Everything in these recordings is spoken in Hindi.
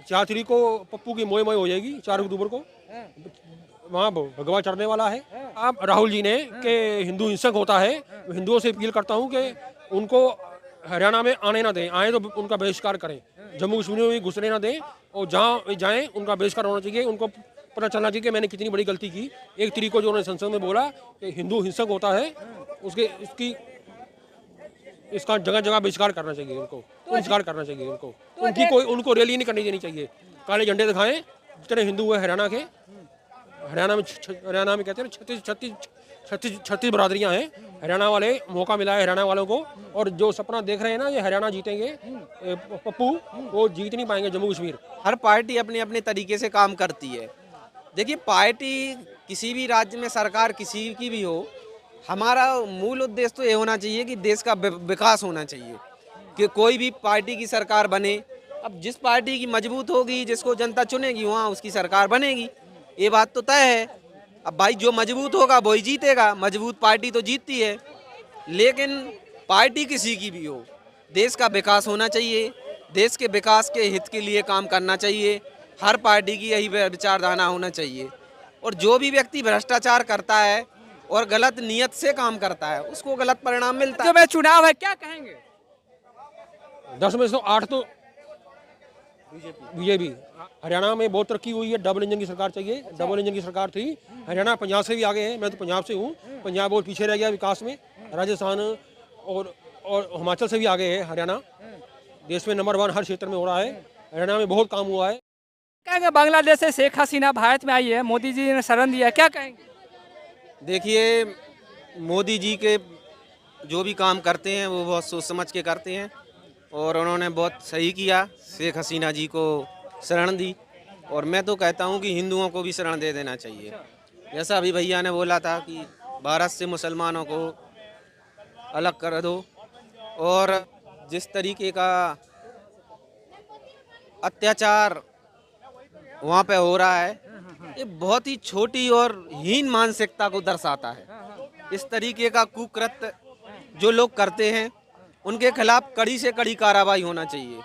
4 तारीख को पप्पू की मोए मोए हो जाएगी, 4 अक्टूबर को वहाँ भगवा चढ़ने वाला है। आप राहुल जी ने कि हिंदू हिंसक होता है, हिंदुओं से अपील करता हूँ कि उनको हरियाणा में आने ना दें, आए तो उनका बहिष्कार करें, जम्मू कश्मीर में भी घुसने ना दें, और जहाँ जाएं उनका बहिष्कार होना चाहिए। उनको पता चलना चाहिए कि मैंने कितनी बड़ी गलती की। 1 तारीख को जो उन्होंने संसद में बोला कि हिंदू हिंसक होता है, इसका जगह जगह बहिष्कार करना चाहिए, उनको बहिष्कार करना चाहिए। उनको रैली नहीं करनी देनी चाहिए। काले झंडे दिखाएं जितने हिंदू है हरियाणा के। हरियाणा में कहते हैं 36 बरादरियां हैं। हरियाणा वाले मौका मिला है हरियाणा वालों को, और जो सपना देख रहे हैं ना ये हरियाणा जीतेंगे पप्पू, वो जीत नहीं पाएंगे जम्मू कश्मीर। हर पार्टी अपने अपने तरीके से काम करती है। देखिए, पार्टी किसी भी राज्य में सरकार किसी की भी हो, हमारा मूल उद्देश्य तो ये होना चाहिए कि देश का विकास होना चाहिए, कि कोई भी पार्टी की सरकार बने। अब जिस पार्टी की मजबूत होगी, जिसको जनता चुनेगी, वहाँ उसकी सरकार बनेगी, ये बात तो तय है। अब भाई जो मजबूत होगा वही जीतेगा, मजबूत पार्टी तो जीतती है। लेकिन पार्टी किसी की भी हो, देश का विकास होना चाहिए, देश के विकास के हित के लिए काम करना चाहिए। हर पार्टी की यही विचारधारा होना चाहिए। और जो भी व्यक्ति भ्रष्टाचार करता है और गलत नियत से काम करता है, उसको गलत परिणाम मिलता है। जो मैं चुनाव है, क्या कहेंगे? 10 में से 8 तो बीजेपी। हरियाणा में बहुत तरक्की हुई है, डबल इंजन की सरकार चाहिए। डबल इंजन की सरकार थी। हरियाणा पंजाब से भी आगे है, मैं तो पंजाब से हूँ। पंजाब बहुत पीछे रह गया विकास में। राजस्थान और हिमाचल से भी आगे है हरियाणा। देश में नंबर 1 हर क्षेत्र में हो रहा है। हरियाणा में बहुत काम हुआ है। कहेंगे बांग्लादेश से शेख हसीना भारत में आई है, मोदी जी ने शरण दिया, क्या कहेंगे? देखिए, मोदी जी के जो भी काम करते हैं वो बहुत सोच समझ के करते हैं, और उन्होंने बहुत सही किया, शेख हसीना जी को शरण दी। और मैं तो कहता हूँ कि हिंदुओं को भी शरण दे देना चाहिए। जैसा अभी भैया ने बोला था कि भारत से मुसलमानों को अलग कर दो, और जिस तरीके का अत्याचार वहाँ पे हो रहा है, ये बहुत ही छोटी और हीन मानसिकता को दर्शाता है। इस तरीके का कुकृत्य जो लोग करते हैं, उनके खिलाफ कड़ी से कड़ी कार्रवाई होना चाहिए।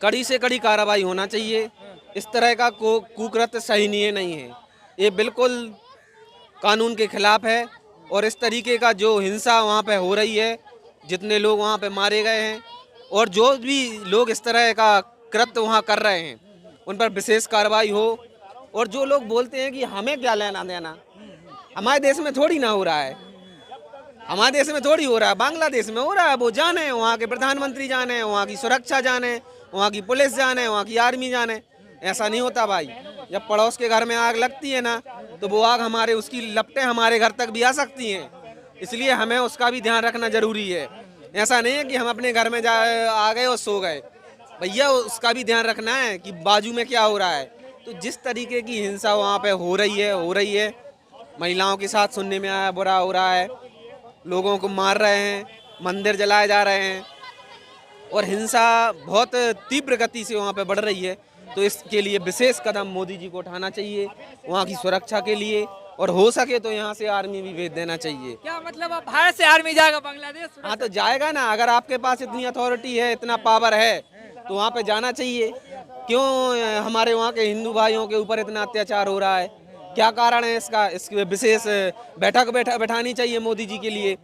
कड़ी से कड़ी कार्रवाई होना चाहिए। इस तरह का कुकृत्य सहीनीय नहीं है, ये बिल्कुल कानून के खिलाफ है। और इस तरीके का जो हिंसा वहाँ पे हो रही है, जितने लोग वहाँ पे मारे गए हैं, और जो भी लोग इस तरह का कृत्य वहाँ कर रहे हैं, उन पर विशेष कार्रवाई हो। और जो लोग बोलते हैं कि हमें क्या लेना देना, हमारे देश में थोड़ी ना हो रहा है, हमारे देश में थोड़ी हो रहा है, बांग्लादेश में हो रहा है। वो जाने, वहाँ के प्रधानमंत्री जाने, वहाँ की सुरक्षा जाने, वहाँ की पुलिस जाने, वहाँ की आर्मी जाने। ऐसा नहीं होता भाई। जब पड़ोस के घर में आग लगती है ना, तो वो आग उसकी लपटें हमारे घर तक भी आ सकती हैं। इसलिए हमें उसका भी ध्यान रखना जरूरी है। ऐसा नहीं है कि हम अपने घर में आ गए और सो गए, भैया उसका भी ध्यान रखना है कि बाजू में क्या हो रहा है। तो जिस तरीके की हिंसा वहाँ पे हो रही है, महिलाओं के साथ सुनने में आया, बुरा हो रहा है, लोगों को मार रहे हैं, मंदिर जलाए जा रहे हैं, और हिंसा बहुत तीव्र गति से वहाँ पे बढ़ रही है। तो इसके लिए विशेष कदम मोदी जी को उठाना चाहिए, वहाँ की सुरक्षा के लिए, और हो सके तो यहाँ से आर्मी भी भेज देना चाहिए। क्या मतलब अब भारत से आर्मी जाएगा बांग्लादेश? हाँ, तो जाएगा ना। अगर आपके पास इतनी अथॉरिटी है, इतना पावर है, तो वहाँ पे जाना चाहिए। क्यों हमारे वहाँ के हिंदू भाइयों के ऊपर इतना अत्याचार हो रहा है, क्या कारण है इसका? इसकी विशेष बैठानी चाहिए मोदी जी के लिए।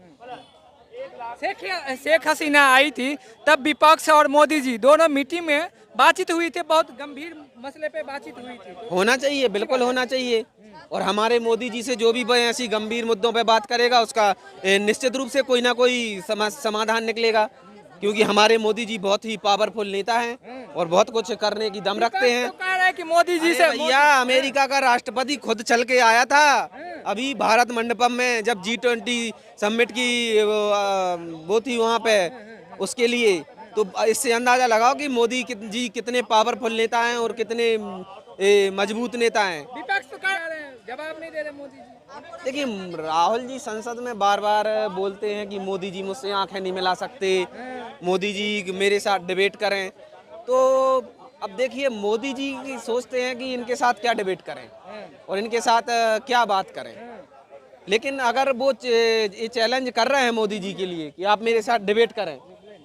शेख हसीना आई थी, तब विपक्ष और मोदी जी दोनों मीटिंग में बातचीत हुई थी, बहुत गंभीर मसले पे बातचीत हुई थी। होना चाहिए, बिल्कुल होना चाहिए। और हमारे मोदी जी से जो भी ऐसी गंभीर मुद्दों पे बात करेगा, उसका निश्चित रूप से कोई ना कोई समाधान निकलेगा। क्योंकि हमारे मोदी जी बहुत ही पावरफुल नेता हैं और बहुत कुछ करने की दम रखते हैं। तो कह रहे हैं कि मोदी जी से भैया, अमेरिका का राष्ट्रपति खुद चल के आया था अभी भारत मंडपम में, जब G20 समिट की वो थी वहाँ पे, उसके लिए। तो इससे अंदाजा लगाओ कि मोदी जी कितने पावरफुल नेता हैं और कितने मजबूत नेता हैं। विपक्ष तो कह रहे हैं, जवाब नहीं दे रहे मोदी जी। देखिए, राहुल जी संसद में बार बार बोलते हैं कि मोदी जी मुझसे आंखें नहीं मिला सकते, मोदी जी मेरे साथ डिबेट करें। तो अब देखिए, मोदी जी की सोचते हैं कि इनके साथ क्या डिबेट करें और इनके साथ क्या बात करें। लेकिन अगर वो ये चैलेंज कर रहे हैं मोदी जी के लिए कि आप मेरे साथ डिबेट करें,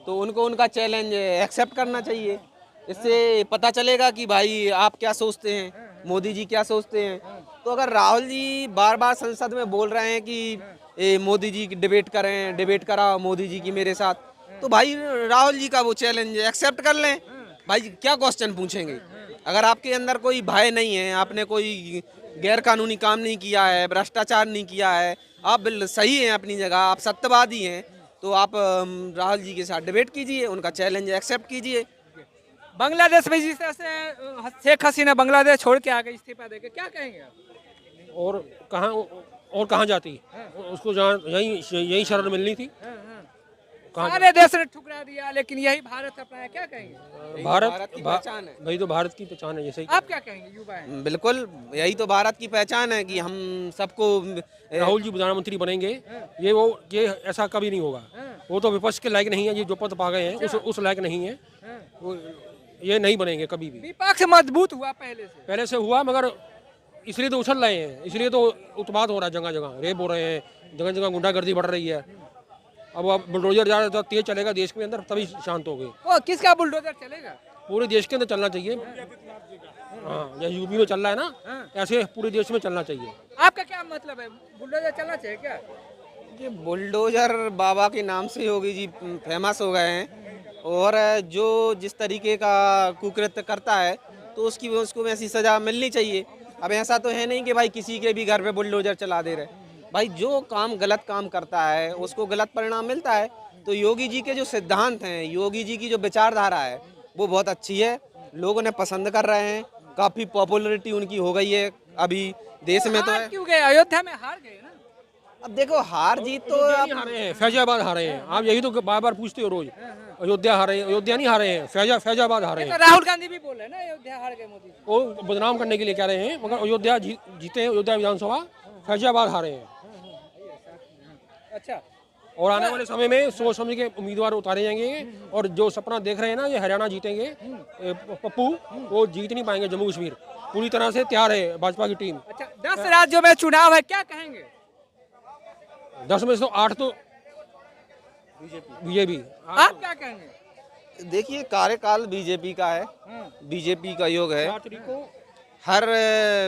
तो उनको उनका चैलेंज एक्सेप्ट करना चाहिए। इससे पता चलेगा कि भाई आप क्या सोचते हैं, मोदी जी क्या सोचते हैं। तो अगर राहुल जी बार बार संसद में बोल रहे हैं कि मोदी जी की डिबेट करें, डिबेट कराओ मोदी जी की मेरे साथ, तो भाई राहुल जी का वो चैलेंज एक्सेप्ट कर लें। भाई क्या क्वेश्चन पूछेंगे? अगर आपके अंदर कोई भय नहीं है, आपने कोई गैर कानूनी काम नहीं किया है, भ्रष्टाचार नहीं किया है, आप सही हैं अपनी जगह, आप सत्यवादी हैं, तो आप राहुल जी के साथ डिबेट कीजिए, उनका चैलेंज एक्सेप्ट कीजिए। बांग्लादेश में जिस तरह से शेख हसीना बांग्लादेश छोड़ के आ गई इस्तीफा देके, क्या कहेंगे आप? और कहाँ जाती, उसको जहाँ यही शरण मिलनी थी। कहाँ सारे देश ने ठुकरा दिया, लेकिन यही भारत अपनाया, क्या कहेंगे? भारत की पहचान है। भाई तो भारत की पहचान है, जैसे ही आप क्या कहेंगे, युवा हैं? बिल्कुल, यही तो भारत की पहचान है कि हम सबको राहुल जी प्रधानमंत्री बनेंगे, ये ऐसा कभी नहीं होगा। वो तो विपक्ष के लायक नहीं है, ये जो पद पा गए हैं उस लायक नहीं है, वो ये नहीं बनेंगे कभी भी। विपक्ष मजबूत हुआ पहले से। हुआ, मगर इसलिए तो उछल रहे हैं, इसलिए तो उत्पात हो रहा है, जगह जगह रेप हो रहे हैं, जगह जगह गुंडागर्दी बढ़ रही है। अब बुलडोजर ज़्यादा तेज चलेगा देश के अंदर तभी शांत होगी। ओ, किसका बुलडोजर चलेगा? पूरे देश के अंदर चलना चाहिए। हाँ, जैसे यूपी में चल रहा है ना, ऐसे पूरे देश में चलना चाहिए। आपका क्या मतलब है, बुलडोजर चलना चाहिए क्या? ये बुलडोजर बाबा के नाम से होगी जी, फेमस हो गए हैं। और जो जिस तरीके का कुकृत्य करता है तो उसको वैसी सजा मिलनी चाहिए। अब ऐसा तो है नहीं कि भाई किसी के भी घर पे बुलडोजर चला दे रहे। भाई जो काम गलत काम करता है उसको गलत परिणाम मिलता है। तो योगी जी के जो सिद्धांत हैं, योगी जी की जो विचारधारा है वो बहुत अच्छी है, लोग उन्हें पसंद कर रहे हैं, काफ़ी पॉपुलरिटी उनकी हो गई है अभी देश में। तो है क्यों गए? अयोध्या में हार गए ना। अब देखो हार जीत तो नहीं हारे हैं, फैजाबाद हारे हैं। आप यही तो बार बार पूछते हो रोज, अयोध्या हारे हैं। अयोध्या नहीं हारे हैं, फैजाबाद हारे तो हैं। राहुल गांधी भी बोल रहे हैं ना अयोध्या हार गए मोदी जी। वो बदनाम करने के लिए कह रहे हैं, मगर अयोध्या जीते हैं, अयोध्या विधानसभा, फैजाबाद हारे हैं। अच्छा, और आने वाले समय में सोच समझ के उम्मीदवार उतारे जाएंगे। और जो सपना देख रहे हैं ना, ये हरियाणा जीतेंगे, पप्पू वो जीत नहीं पाएंगे। जम्मू कश्मीर पूरी तरह से तैयार है भाजपा की टीम। अच्छा, 10 राज्यों में चुनाव है, क्या कहेंगे? 10 में से तो 8 तो बीजेपी। आप क्या कहेंगे? देखिए कार्यकाल बीजेपी का है, बीजेपी का योग है। 4 तारीख को हर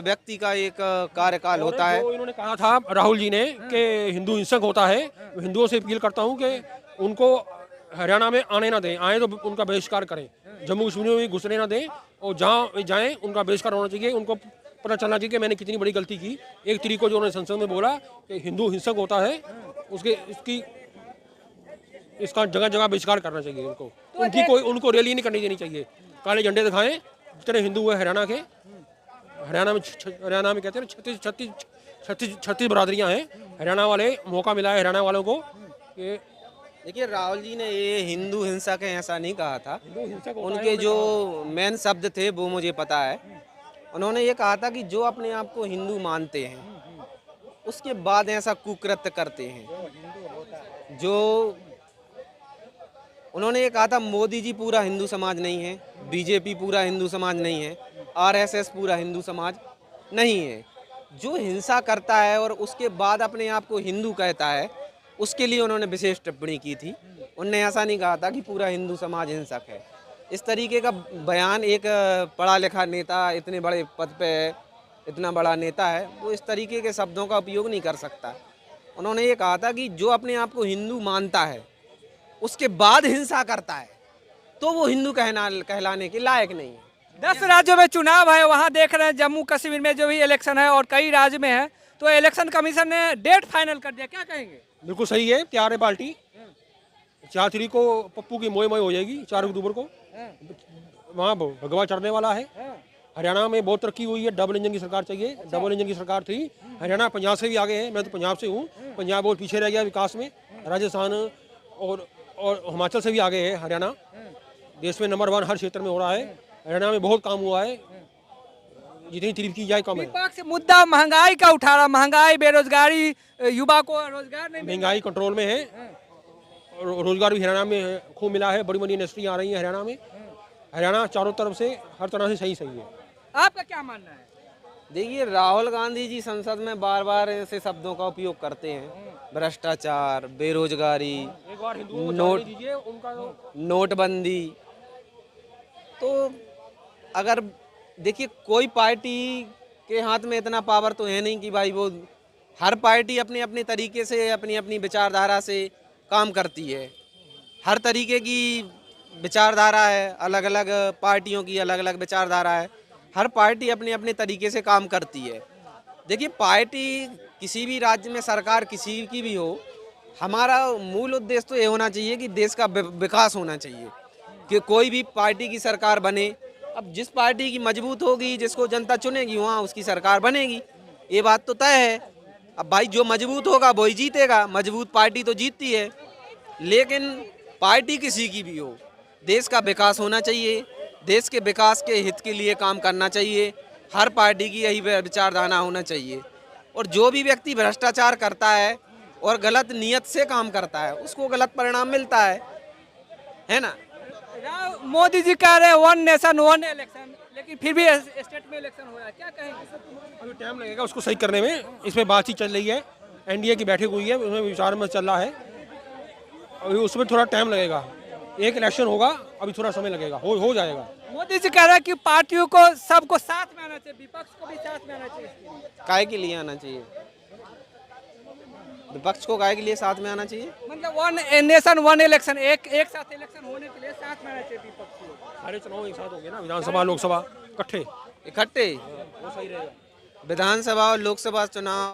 व्यक्ति का एक कार्यकाल होता है। जो इन्होंने कहा था राहुल जी ने कि हिंदू हिंसक होता है, हिंदुओं से अपील करता हूं कि उनको हरियाणा में आने ना दें, आए तो उनका बहिष्कार करें, जम्मू कश्मीर में भी घुसने ना दें, और जहां जाएं उनका बहिष्कार होना चाहिए। उनको पता चलना चाहिए कि मैंने कितनी बड़ी गलती की। 1 तारीख को जो उन्होंने संसद में बोला कि हिंदू हिंसक होता है, इसका जगह जगह बहिष्कार करना चाहिए। उनको रैली नहीं करनी देनी चाहिए। काले झंडे दिखाएं जितने हिंदू हुए हरियाणा के। हरियाणा में कहते हैं 36 बरादरियां हैं। हरियाणा वाले मौका मिला है हरियाणा वालों को कि देखिए राहुल जी ने ये हिंदू हिंसक है ऐसा नहीं कहा था। हिंसक होता है, उनके जो मेन शब्द थे वो मुझे पता है। उन्होंने ये कहा था कि जो अपने आप को हिंदू मानते हैं उसके बाद ऐसा कुकृत्य करते हैं। जो उन्होंने ये कहा था मोदी जी पूरा हिंदू समाज नहीं है, बीजेपी पूरा हिंदू समाज नहीं है, आरएसएस पूरा हिंदू समाज नहीं है। जो हिंसा करता है और उसके बाद अपने आप को हिंदू कहता है, उसके लिए उन्होंने विशेष टिप्पणी की थी। उन्होंने ऐसा नहीं कहा था कि पूरा हिंदू समाज हिंसक है। इस तरीके का बयान एक पढ़ा लिखा नेता, इतने बड़े पद पे है, इतना बड़ा नेता है, वो इस तरीके के शब्दों का उपयोग नहीं कर सकता। उन्होंने ये कहा था कि जो अपने आप को हिंदू मानता है उसके बाद हिंसा करता है तो वो हिंदू कहलाने के लायक नहीं है। 10 राज्यों में चुनाव है, वहाँ देख रहे हैं जम्मू कश्मीर में जो भी इलेक्शन है और कई राज्य में है, तो इलेक्शन कमीशन ने डेट फाइनल कर दिया, क्या कहेंगे? बिल्कुल सही है, तैयार है पार्टी। 4 तारीख को पप्पू की मोई हो जाएगी। 4 अक्टूबर को वहाँ भगवा चढ़ने वाला है। हरियाणा में बहुत तरक्की हुई है, डबल इंजन की सरकार चाहिए। डबल इंजन की सरकार थी। हरियाणा पंजाब से भी आगे है, मैं तो पंजाब से हूँ। पंजाब बहुत पीछे रह गया विकास में। राजस्थान और हिमाचल से भी आगे है हरियाणा। देश में नंबर 1 हर क्षेत्र में हो रहा है। हरियाणा में बहुत काम हुआ है, जितनी तारीफ की जाए कम है। विपक्ष मुद्दा महंगाई का उठा रहा, महंगाई, बेरोजगारी, युवा को रोजगार नहीं मिल महंगाई कंट्रोल में है, रोजगार भी हरियाणा में खूब मिला है। बड़ी बड़ी इंडस्ट्री आ रही है हरियाणा में। हरियाणा चारों तरफ से हर तरह से सही है। आपका क्या मानना है? देखिए राहुल गांधी जी संसद में बार बार ऐसे शब्दों का उपयोग करते हैं, भ्रष्टाचार, बेरोजगारी, एक बार हिंदुओं को नोट- जानने दीजिए, उनका नोटबंदी। तो अगर देखिए कोई पार्टी के हाथ में इतना पावर तो है नहीं कि भाई वो, हर पार्टी अपने अपने तरीके से अपनी अपनी विचारधारा से काम करती है। हर तरीके की विचारधारा है, अलग अलग पार्टियों की अलग अलग विचारधारा है। हर पार्टी अपने अपने तरीके से काम करती है। देखिए पार्टी किसी भी राज्य में, सरकार किसी की भी हो, हमारा मूल उद्देश्य तो ये होना चाहिए कि देश का विकास होना चाहिए। कि कोई भी पार्टी की सरकार बने, अब जिस पार्टी की मजबूत होगी, जिसको जनता चुनेगी, वहाँ उसकी सरकार बनेगी। ये बात तो तय है। अब भाई जो मजबूत होगा वही जीतेगा, मजबूत पार्टी तो जीतती है। लेकिन पार्टी किसी की भी हो, देश का विकास होना चाहिए, देश के विकास के हित के लिए काम करना चाहिए। हर पार्टी की यही विचारधारा होना चाहिए। और जो भी व्यक्ति भ्रष्टाचार करता है और गलत नियत से काम करता है, उसको गलत परिणाम मिलता है ना। मोदी जी कह रहे हैं 1 नेशन 1 इलेक्शन, लेकिन फिर भी स्टेट में इलेक्शन हो रहा है, क्या कहेंगे? अभी टाइम लगेगा उसको सही करने में। इसमें बातचीत चल रही है, एनडीए की बैठक हुई है, उसमें विचार में चल रहा है। अभी उसमें थोड़ा टाइम लगेगा। एक इलेक्शन होगा, अभी थोड़ा समय लगेगा, हो जाएगा। मोदी जी कह रहे हैं कि पार्टियों को सबको साथ में आना चाहिए, विपक्ष को भी साथ में आना चाहिए। काय के लिए आना चाहिए? विपक्ष को काय के लिए साथ में आना चाहिए? मतलब 1 नेशन 1 इलेक्शन, एक साथ इलेक्शन होने के लिए साथ में आना चाहिए विपक्ष को। सारे चुनाव एक साथ होंगे ना, विधानसभा लोकसभा इकट्ठे, इकट्ठे वो सही रहेगा। विधानसभा और लोकसभा चुनाव